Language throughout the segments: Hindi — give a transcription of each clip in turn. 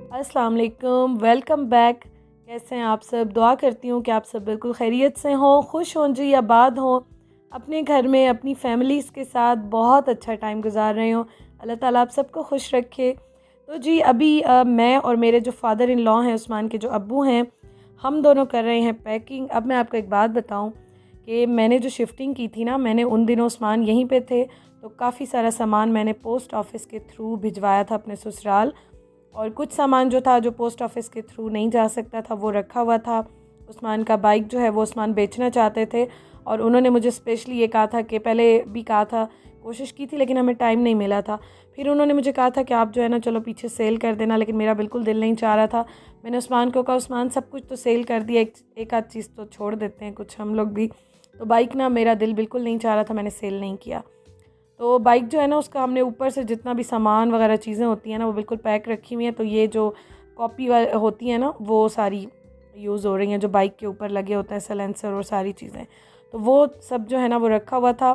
अस्सलाम वालेकुम, वेलकम बैक। कैसे हैं आप सब? दुआ करती हूँ कि आप सब बिल्कुल खैरियत से हों, खुश हों जी, आबाद हों, अपने घर में अपनी फैमिलीज़ के साथ बहुत अच्छा टाइम गुजार रहे हों। अल्लाह ताला आप सबको खुश रखे। तो जी अभी मैं और मेरे जो फादर इन लॉ हैं, उस्मान के जो अब्बू हैं, हम दोनों कर रहे हैं पैकिंग। अब मैं आपको एक बात बताऊँ कि मैंने जो शिफ्टिंग की थी ना, मैंने उन दिनों उस्मान यहीं पे थे, तो काफ़ी सारा सामान मैंने पोस्ट ऑफिस के थ्रू भिजवाया था अपने ससुराल, और कुछ सामान जो था जो पोस्ट ऑफिस के थ्रू नहीं जा सकता था वो रखा हुआ था। उस्मान का बाइक जो है वो उस्मान बेचना चाहते थे, और उन्होंने मुझे स्पेशली ये कहा था कि पहले भी कहा था, कोशिश की थी लेकिन हमें टाइम नहीं मिला था। फिर उन्होंने मुझे कहा था कि आप जो है ना चलो पीछे सेल कर देना, लेकिन मेरा बिल्कुल दिल नहीं चाह रहा था। मैंने उस्मान को कहा उस्मान सब कुछ तो सेल कर दिया, एक आध चीज़ तो छोड़ देते हैं कुछ हम लोग भी। तो बाइक ना मेरा दिल बिल्कुल नहीं चाह रहा था, मैंने सेल नहीं किया। तो बाइक जो है ना उसका हमने ऊपर से जितना भी सामान वगैरह चीज़ें होती हैं ना वो बिल्कुल पैक रखी हुई हैं। तो ये जो कॉपी होती हैं ना वो सारी यूज़ हो रही हैं, जो बाइक के ऊपर लगे होते हैं सलेंसर और सारी चीज़ें, तो वो सब जो है ना वो रखा हुआ था।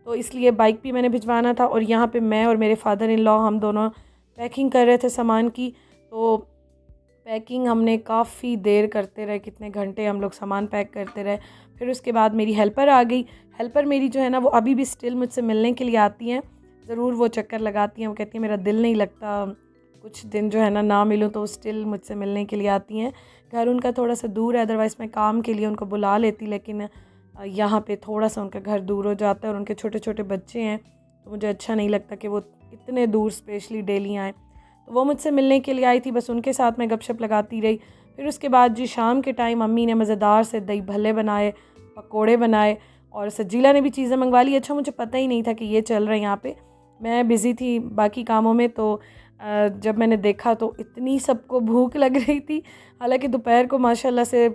तो इसलिए बाइक भी मैंने भिजवाना था, और यहाँ पे मैं और मेरे फादर इन लॉ हम दोनों पैकिंग कर रहे थे सामान की। तो पैकिंग हमने काफ़ी देर करते रहे, कितने घंटे हम लोग सामान पैक करते रहे। फिर उसके बाद मेरी हेल्पर आ गई। हेल्पर मेरी जो है ना वो अभी भी स्टिल मुझसे मिलने के लिए आती हैं, ज़रूर वो चक्कर लगाती हैं। वो कहती हैं मेरा दिल नहीं लगता, कुछ दिन जो है ना मिलूँ, तो स्टिल मुझसे मिलने के लिए आती हैं। घर उनका थोड़ा सा दूर है, अदरवाइज़ मैं काम के लिए उनको बुला लेती, लेकिन यहाँ पे थोड़ा सा उनका घर दूर हो जाता है, और उनके छोटे छोटे बच्चे हैं, तो मुझे अच्छा नहीं लगता कि वो इतने दूर स्पेशली डेली आएँ। तो वो मुझसे मिलने के लिए आई थी, बस उनके साथ मैं गपशप लगाती रही। फिर उसके बाद जी शाम के टाइम अम्मी ने मज़ेदार से दही भल्ले बनाए, पकोड़े बनाए, और सजीला ने भी चीज़ें मंगवा ली। अच्छा मुझे पता ही नहीं था कि ये चल रहा है यहाँ पे, मैं बिज़ी थी बाकी कामों में। तो जब मैंने देखा तो इतनी सबको भूख लग रही थी। हालांकि दोपहर को माशाल्लाह से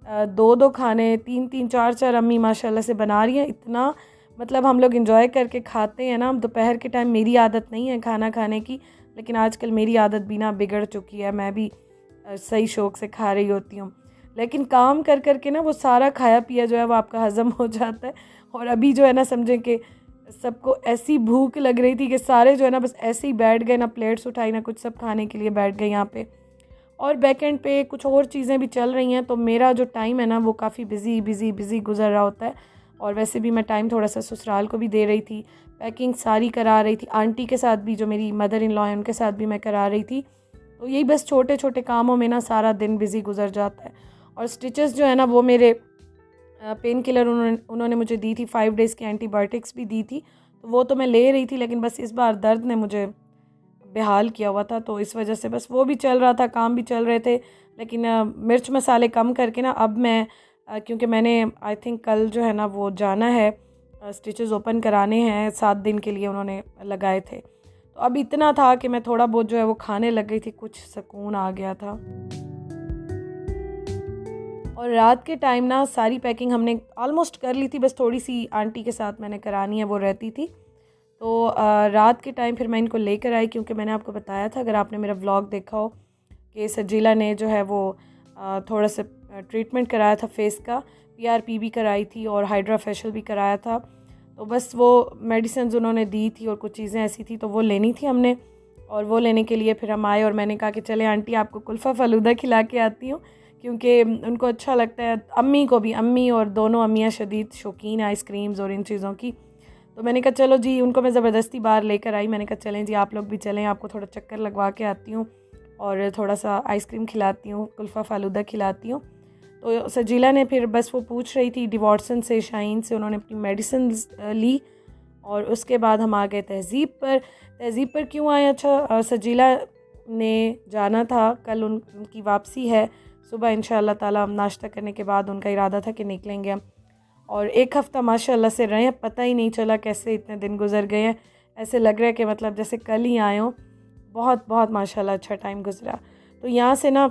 दो दो खाने, तीन तीन चार चार अम्मी माशाल्लाह से बना रही हैं। इतना मतलब हम लोग इंजॉय करके खाते हैं ना दोपहर के टाइम। मेरी आदत नहीं है खाना खाने की, लेकिन आजकल मेरी आदत भी ना बिगड़ चुकी है, मैं भी सही शौक़ से खा रही होती हूँ। लेकिन काम कर कर के ना वो सारा खाया पिया जो है वो आपका हज़म हो जाता है। और अभी जो है ना समझें कि सबको ऐसी भूख लग रही थी कि सारे जो है ना बस ऐसे ही बैठ गए, ना प्लेट्स उठाई ना कुछ, सब खाने के लिए बैठ गए यहाँ पे। और बैक एंड पे कुछ और चीज़ें भी चल रही हैं, तो मेरा जो टाइम है ना वो काफ़ी बिज़ी बिज़ी बिज़ी गुजर रहा होता है। और वैसे भी मैं टाइम थोड़ा सा ससुराल को भी दे रही थी, पैकिंग सारी करा रही थी, आंटी के साथ भी, जो मेरी मदर इन लॉ हैं उनके साथ भी मैं करा रही थी। तो यही बस छोटे छोटे कामों में ना सारा दिन बिज़ी गुजर जाता है। और स्टिचेस जो है ना वो मेरे पेन किलर उन्होंने मुझे दी थी, 5 डेज़ की एंटीबायोटिक्स भी दी थी, तो वो तो मैं ले रही थी, लेकिन बस इस बार दर्द ने मुझे बेहाल किया हुआ था, तो इस वजह से बस वो भी चल रहा था, काम भी चल रहे थे। लेकिन मिर्च मसाले कम करके ना अब मैं क्योंकि मैंने आई थिंक कल जो है ना वो जाना है, स्टिचेस ओपन कराने हैं, 7 दिन के लिए उन्होंने लगाए थे। तो अब इतना था कि मैं थोड़ा बहुत जो है वो खाने लग गई थी, कुछ सुकून आ गया था। और रात के टाइम ना सारी पैकिंग हमने ऑलमोस्ट कर ली थी, बस थोड़ी सी आंटी के साथ मैंने करानी है, वो रहती थी। तो रात के टाइम फिर मैं इनको लेकर आई, क्योंकि मैंने आपको बताया था, अगर आपने मेरा व्लॉग देखा हो, कि सजीला ने जो है वो थोड़ा सा ट्रीटमेंट कराया था फेस का, PRP भी कराई थी और हाइड्रा फेशियल भी कराया था। तो बस वो मेडिसिन उन्होंने दी थी और कुछ चीज़ें ऐसी थी तो वो लेनी थी हमने, और वो लेने के लिए फिर हम आए, और मैंने कहा कि चले आंटी आपको कुल्फ़ा फ़लूदा खिला के आती हूँ, क्योंकि उनको अच्छा लगता है, अम्मी को भी। अम्मी और दोनों अम्मियाँ शदीद शौकीन आइसक्रीम्स और इन चीज़ों की। तो मैंने कहा चलो जी, उनको मैं ज़बरदस्ती बाहर लेकर आई। मैंने कहा चलें जी आप लोग भी चलें, आपको थोड़ा चक्कर लगवा के आती हूँ और थोड़ा सा आइसक्रीम खिलाती हूँ, कुल्फ़ा फ़ालूदा खिलाती हूँ। तो सजीला ने फिर बस वो पूछ रही थी डिवॉर्सन से, शाइन से, उन्होंने अपनी मेडिसिन ली, और उसके बाद हम आ गए तहज़ीब पर। तहज़ीब पर क्यों आए? अच्छा सजीला ने जाना था, कल उनकी वापसी है, सुबह इंशाअल्लाह ताला हम नाश्ता करने के बाद उनका इरादा था कि निकलेंगे हम। और 1 हफ़्ता माशाअल्लाह से रहे, पता ही नहीं चला कैसे इतने दिन गुजर गए हैं। ऐसे लग रहा है कि मतलब जैसे कल ही आए हों। बहुत बहुत माशाअल्लाह अच्छा टाइम गुजरा। तो यहाँ से ना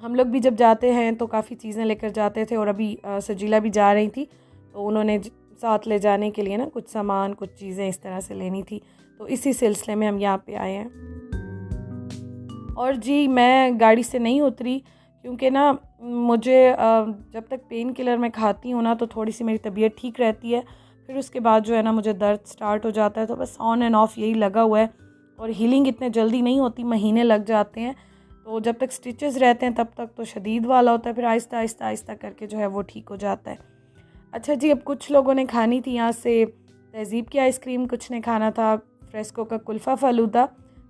हम लोग भी जब जाते हैं तो काफ़ी चीज़ें लेकर जाते थे, और अभी सजीला भी जा रही थी, तो उन्होंने साथ ले जाने के लिए ना कुछ सामान, कुछ चीज़ें इस तरह से लेनी थी, तो इसी सिलसिले में हम यहाँ पे आए हैं। और जी मैं गाड़ी से नहीं उतरी, क्योंकि ना मुझे जब तक पेन किलर मैं खाती हूँ ना तो थोड़ी सी मेरी तबीयत ठीक रहती है, फिर उसके बाद जो है ना मुझे दर्द स्टार्ट हो जाता है। तो बस ऑन एंड ऑफ यही लगा हुआ है, और हीलिंग इतने जल्दी नहीं होती, महीने लग जाते हैं। तो जब तक स्टिचेस रहते हैं तब तक तो शदीद वाला होता है, फिर आहिस्ता आहिस्ता आहिस्ता करके जो है वो ठीक हो जाता है। अच्छा जी, अब कुछ लोगों ने खानी थी यहाँ से तहज़ीब की आइसक्रीम, कुछ ने खाना था फ्रेस्को का कुल्फ़ा फ़ालूदा,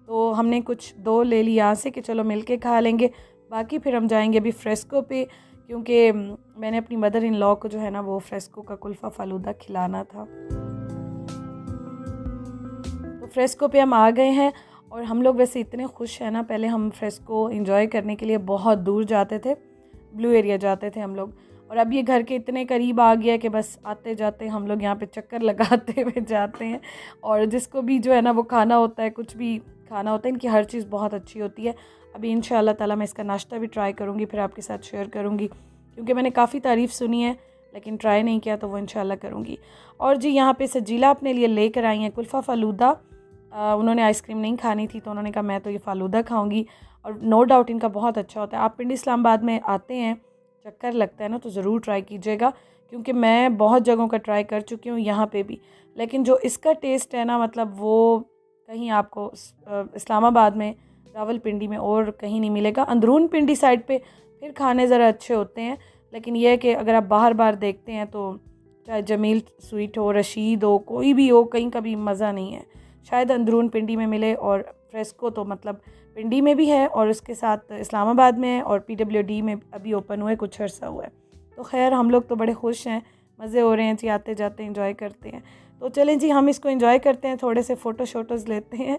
तो हमने कुछ 2 ले ली यहाँ से कि चलो मिल के खा लेंगे। बाकी फिर हम जाएंगे अभी फ्रेस्को पे, क्योंकि मैंने अपनी मदर इन लॉ को जो है ना वो फ्रेस्को का कुल्फ़ा फ़ालूदा खिलाना था। तो फ्रेस्को पे हम आ गए हैं और हम लोग वैसे इतने खुश हैं ना, पहले हम फ्रेस्को एंजॉय करने के लिए बहुत दूर जाते थे, ब्लू एरिया जाते थे हम लोग, और अब ये घर के इतने करीब आ गया कि बस आते जाते हम लोग यहाँ पे चक्कर लगाते हुए जाते हैं। और जिसको भी जो है ना वो खाना होता है, कुछ भी खाना होता है, इनकी हर चीज़ बहुत अच्छी होती है। अभी इंशाअल्लाह ताला मैं इसका नाश्ता भी ट्राई करूँगी, फिर आपके साथ शेयर करूँगी, क्योंकि मैंने काफ़ी तारीफ़ सुनी है लेकिन ट्राई नहीं किया, तो वो इंशाअल्लाह करूँगी। और जी यहाँ पे सजीला अपने लिए लेकर आई हैं कुल्फ़ा फ़ालूदा। उन्होंने आइसक्रीम नहीं खानी थी तो उन्होंने कहा मैं तो ये फ़ालूदा खाऊंगी, और नो डाउट इनका बहुत अच्छा होता है। आप पिंडी इस्लामाबाद में आते हैं, चक्कर लगता है ना, तो ज़रूर ट्राई कीजिएगा, क्योंकि मैं बहुत जगहों का ट्राई कर चुकी हूँ यहाँ पे भी, लेकिन जो इसका टेस्ट है ना, मतलब वो कहीं आपको इस्लामाबाद में, रावलपिंडी में और कहीं नहीं मिलेगा। अंदरून पिंडी साइड पे फिर खाने ज़रा अच्छे होते हैं, लेकिन यह है कि अगर आप बाहर बाहर देखते हैं तो चाहे जमील स्वीट हो, रशीद हो, कोई भी हो, कहीं का भी मज़ा नहीं है। शायद अंदरून पिंडी में मिले, और फ्रेस्को तो मतलब पिंडी में भी है और उसके साथ इस्लामाबाद में है, और PWD में अभी ओपन हुआ है, कुछ अर्सा हुआ है। तो खैर हम लोग तो बड़े खुश हैं, मज़े हो रहे हैं जी, आते जाते एंजॉय करते हैं। तो चलें जी, हम इसको एंजॉय करते हैं, थोड़े से फ़ोटो शोटोज़ लेते हैं।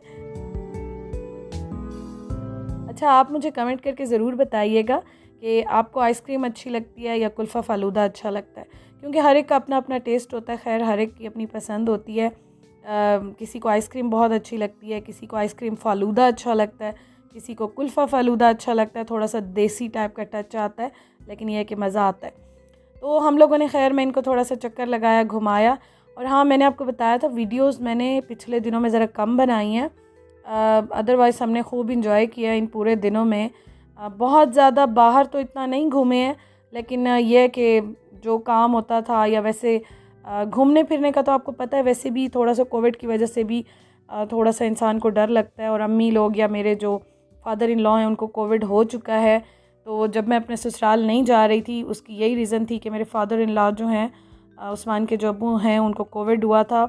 अच्छा, आप मुझे कमेंट करके ज़रूर बताइएगा कि आपको आइसक्रीम अच्छी लगती है या कुल्फ़ा फ़ालूदा अच्छा लगता है, क्योंकि हर एक का अपना अपना टेस्ट होता है। खैर हर एक की अपनी पसंद होती है। किसी को आइसक्रीम बहुत अच्छी लगती है, किसी को आइसक्रीम फ़ालूदा अच्छा लगता है, किसी को कुल्फ़ा फ़ालूदा अच्छा लगता है, थोड़ा सा देसी टाइप का टच आता है, लेकिन यह है कि मज़ा आता है। तो हम लोगों ने, खैर मैं इनको थोड़ा सा चक्कर लगाया, घुमाया। और हाँ, मैंने आपको बताया था वीडियोस मैंने पिछले दिनों में ज़रा कम बनाई हैं, अदरवाइज़ हमने खूब इंजॉय किया इन पूरे दिनों में। बहुत ज़्यादा बाहर तो इतना नहीं घूमे हैं, लेकिन यह है कि जो काम होता था, या वैसे घूमने फिरने का तो आपको पता है, वैसे भी थोड़ा सा कोविड की वजह से भी थोड़ा सा इंसान को डर लगता है। और अम्मी लोग या मेरे जो फादर इन लॉ हैं उनको कोविड हो चुका है, तो जब मैं अपने ससुराल नहीं जा रही थी उसकी यही रीज़न थी कि मेरे फादर इन लॉ जो हैं, उस्मान के जो अब्बू हैं, उनको कोविड हुआ था।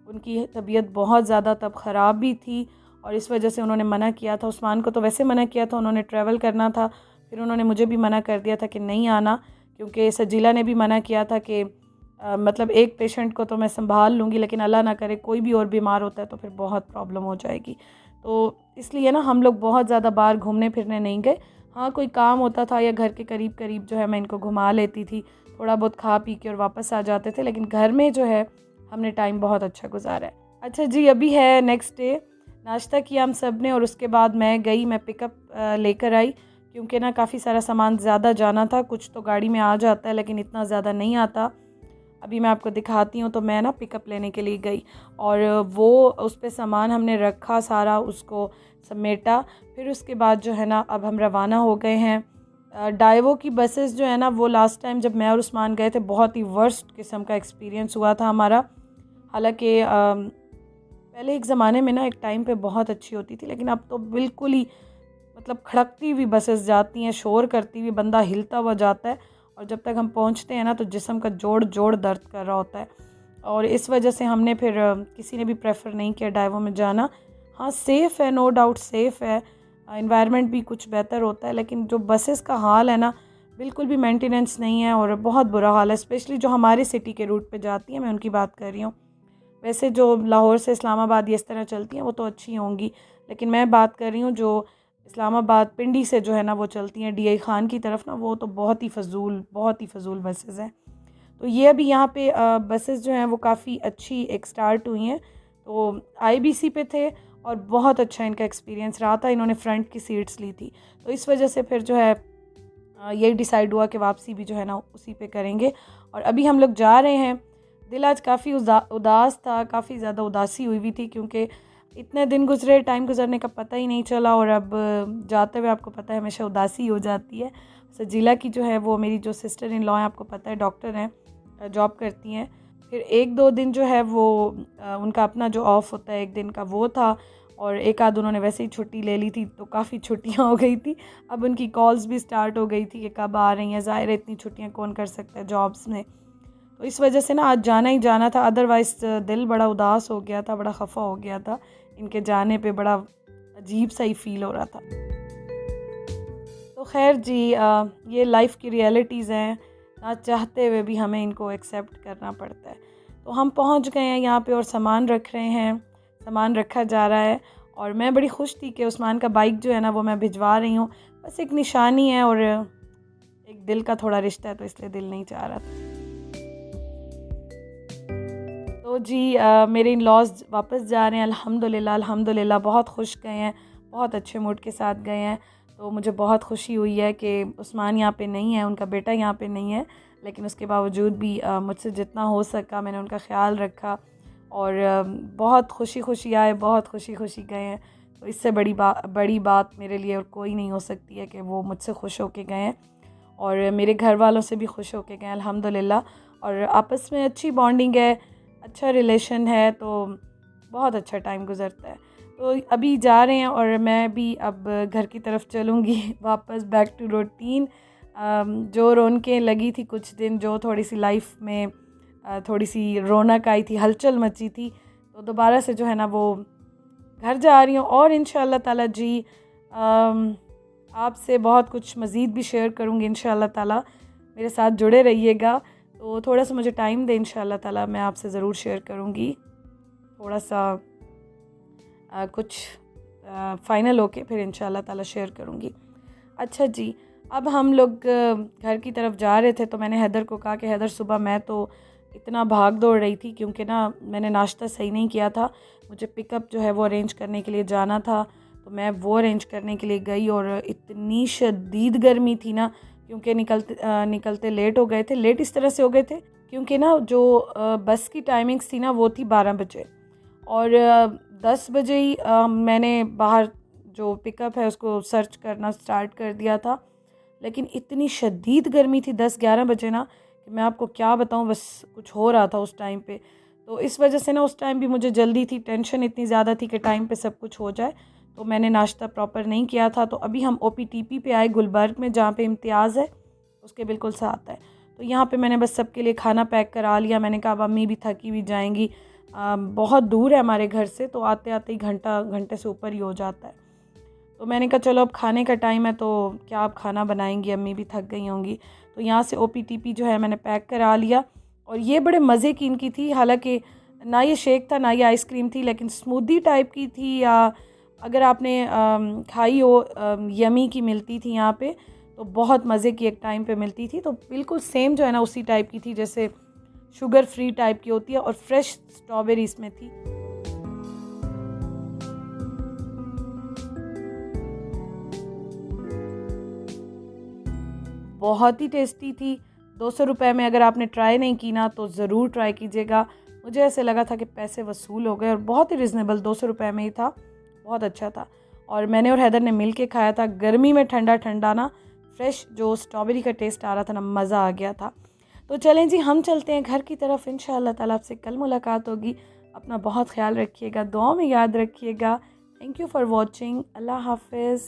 उनकी तबीयत बहुत ज़्यादा तब ख़राब भी थी, और इस वजह से उन्होंने मना किया था। उस्मान को तो वैसे मना किया था, उन्होंने ट्रैवल करना था, फिर उन्होंने मुझे भी मना कर दिया था कि नहीं आना, क्योंकि सजीला ने भी मना किया था कि मतलब एक पेशेंट को तो मैं संभाल लूँगी, लेकिन अल्लाह ना करे कोई भी और बीमार होता है तो फिर बहुत प्रॉब्लम हो जाएगी। तो इसलिए ना हम लोग बहुत ज़्यादा बाहर घूमने फिरने नहीं गए। हाँ, कोई काम होता था या घर के करीब करीब जो है मैं इनको घुमा लेती थी, थोड़ा बहुत खा पी के और वापस आ जाते थे, लेकिन घर में जो है हमने टाइम बहुत अच्छा गुजारा है। अच्छा जी, अभी है नेक्स्ट डे, नाश्ता किया हम सब ने, और उसके बाद मैं पिकअप लेकर आई, क्योंकि ना काफ़ी सारा सामान ज़्यादा जाना था। कुछ तो गाड़ी में आ जाता है लेकिन इतना ज़्यादा नहीं आता। अभी मैं आपको दिखाती हूँ। तो मैं ना पिकअप लेने के लिए गई, और वो उस पे सामान हमने रखा सारा, उसको समेटा, फिर उसके बाद जो है ना अब हम रवाना हो गए हैं। डाइवो की बसेस जो है ना, वो लास्ट टाइम जब मैं और उस्मान गए थे बहुत ही वर्स्ट किस्म का एक्सपीरियंस हुआ था हमारा। हालांकि पहले एक ज़माने में ना, एक टाइम पे बहुत अच्छी होती थी, लेकिन अब तो बिल्कुल ही मतलब खड़कती हुई बसेस जाती हैं, शोर करती हुई, बंदा हिलता हुआ जाता है, और जब तक हम पहुंचते हैं ना तो जिस्म का जोड़ जोड़ दर्द कर रहा होता है। और इस वजह से हमने फिर किसी ने भी प्रेफर नहीं किया डाइवो में जाना। हाँ, सेफ़ है, नो डाउट सेफ़ है, इन्वायरमेंट भी कुछ बेहतर होता है, लेकिन जो बसेस का हाल है ना, बिल्कुल भी मेंटेनेंस नहीं है, और बहुत बुरा हाल है। स्पेशली जो हमारे सिटी के रूट पे जाती हैं, मैं उनकी बात कर रही हूँ। वैसे जो लाहौर से इस्लामाबाद ये इस तरह चलती हैं वो तो अच्छी होंगी, लेकिन मैं बात कर रही हूँ जो इस्लामाबाद पिंडी से जो है ना वो चलती हैं DI खान की तरफ ना, वो तो बहुत ही फ़जूल बसेस हैं। तो ये अभी यहाँ पे बसेस जो हैं वो काफ़ी अच्छी एक स्टार्ट हुई हैं। तो IBC पे थे और बहुत अच्छा इनका एक्सपीरियंस रहा था। इन्होंने फ्रंट की सीट्स ली थी, तो इस वजह से फिर जो है यही डिसाइड हुआ कि वापसी भी जो है ना उसी पे करेंगे। और अभी हम लोग जा रहे हैं। दिल आज काफ़ी उदास था, काफ़ी ज़्यादा उदासी हुई थी, क्योंकि इतने दिन गुजरे, टाइम गुजरने का पता ही नहीं चला, और अब जाते हुए आपको पता है हमेशा उदासी हो जाती है। सजीला की जो है वो मेरी जो सिस्टर इन लॉ हैं, आपको पता है डॉक्टर हैं, जॉब करती हैं। फिर 1-2 दिन जो है वो उनका अपना जो ऑफ़ होता है 1 दिन का, वो था, और एक आध उन्होंने वैसे ही छुट्टी ले ली थी, तो काफ़ी छुट्टियां हो गई थी। अब उनकी कॉल्स भी स्टार्ट हो गई थी कि कब आ रही हैं, ज़ाहिर है इतनी छुट्टियां कौन कर सकता है जॉब्स में। तो इस वजह से ना आज जाना ही जाना था, अदरवाइज़ दिल बड़ा उदास हो गया था, बड़ा खफा हो गया था। इनके जाने पे बड़ा अजीब सा ही फ़ील हो रहा था। तो खैर जी, ये लाइफ की रियलिटीज़ हैं, ना चाहते हुए भी हमें इनको एक्सेप्ट करना पड़ता है। तो हम पहुंच गए हैं यहाँ पे और सामान रख रहे हैं, सामान रखा जा रहा है। और मैं बड़ी खुश थी कि उस्मान का बाइक जो है ना वो मैं भिजवा रही हूँ। बस एक निशानी है और एक दिल का थोड़ा रिश्ता है, तो इसलिए दिल नहीं चाह रहा था। तो जी, मेरे इन लॉज वापस जा रहे हैं अल्हम्दुलिल्लाह। अल्हम्दुलिल्लाह बहुत खुश गए हैं, बहुत अच्छे मूड के साथ गए हैं। तो मुझे बहुत खुशी हुई है कि उस्मान यहाँ पे नहीं है, उनका बेटा यहाँ पे नहीं है, लेकिन उसके बावजूद भी मुझसे जितना हो सका मैंने उनका ख्याल रखा। और बहुत खुशी खुशी आए, बहुत खुशी खुशी गए हैं। तो इससे बड़ी बात मेरे लिए और कोई नहीं हो सकती है कि वो मुझसे खुश होके गए हैं और मेरे घर वालों से भी खुश होके गए अल्हम्दुलिल्लाह। और आपस में अच्छी बॉन्डिंग है, अच्छा रिलेशन है, तो बहुत अच्छा टाइम गुज़रता है। तो अभी जा रहे हैं और मैं भी अब घर की तरफ चलूँगी वापस बैक टू रूटीन। जो रौनकें लगी थी कुछ दिन, जो थोड़ी सी लाइफ में थोड़ी सी रौनक आई थी, हलचल मची थी, तो दोबारा से जो है ना वो घर जा रही हूँ। और इंशाअल्लाह ताला जी आपसे बहुत कुछ मज़ीद भी शेयर करूँगी इंशाअल्लाह ताला, मेरे साथ जुड़े रहिएगा। तो थोड़ा सा मुझे टाइम दें, इंशाअल्लाह ताला मैं आपसे ज़रूर शेयर करूँगी, थोड़ा सा कुछ फ़ाइनल होके फिर इंशाअल्लाह ताला शेयर करूँगी। अच्छा जी, अब हम लोग घर की तरफ जा रहे थे, तो मैंने हैदर को कहा कि हैदर सुबह मैं तो इतना भाग दौड़ रही थी क्योंकि ना मैंने नाश्ता सही नहीं किया था, मुझे पिकअप जो है वो अरेंज करने के लिए जाना था। तो मैं वो अरेंज करने के लिए गई और इतनी शदीद गर्मी थी ना, क्योंकि निकलते लेट हो गए थे। लेट इस तरह से हो गए थे क्योंकि ना जो बस की टाइमिंग्स थी ना वो थी 12 बजे, और 10 बजे ही मैंने बाहर जो पिकअप है उसको सर्च करना स्टार्ट कर दिया था। लेकिन इतनी शदीद गर्मी थी 10-11 बजे ना कि मैं आपको क्या बताऊं, बस कुछ हो रहा था उस टाइम पे। तो इस वजह से ना उस टाइम भी मुझे जल्दी थी, टेंशन इतनी ज़्यादा थी कि टाइम पे सब कुछ हो जाए, तो मैंने नाश्ता प्रॉपर नहीं किया था। तो अभी हम OPTP पे आए, गुलबर्ग में, जहाँ पे इम्तियाज़ है उसके बिल्कुल साथ है। तो यहाँ पे मैंने बस सबके लिए खाना पैक करा लिया। मैंने कहा अब अम्मी भी थकी हुई जाएंगी, बहुत दूर है हमारे घर से, तो आते आते ही घंटे से ऊपर ही हो जाता है। तो मैंने कहा चलो अब खाने का टाइम है, तो क्या आप खाना बनाएंगी, अम्मी भी थक गई होंगी। तो यहाँ से OPTP जो है मैंने पैक करा लिया। और ये बड़े मज़े की इनकी थी, हालांकि ना ये शेक था ना ये आइसक्रीम थी, लेकिन स्मूदी टाइप की थी, या अगर आपने खाई हो, यमी की मिलती थी यहाँ पे, तो बहुत मज़े की एक टाइम पे मिलती थी। तो बिल्कुल सेम जो है ना उसी टाइप की थी जैसे शुगर फ्री टाइप की होती है, और फ्रेश स्ट्रॉबेरी इसमें थी। बहुत ही टेस्टी थी। 200 रुपये में अगर आपने ट्राई नहीं की ना तो ज़रूर ट्राई कीजिएगा। मुझे ऐसे लगा था कि पैसे वसूल हो गए, और बहुत ही रिजनेबल 200 रुपये में ही था, बहुत अच्छा था। और मैंने और हैदर ने मिल के खाया था, गर्मी में ठंडा ठंडा ना, फ्रेश जो स्ट्रॉबेरी का टेस्ट आ रहा था ना, मज़ा आ गया था। तो चलें जी, हम चलते हैं घर की तरफ। इंशाअल्लाह ताला आपसे कल मुलाकात होगी। अपना बहुत ख्याल रखिएगा, दुआ में याद रखिएगा। Thank you for watching. अल्लाह हाफिज़।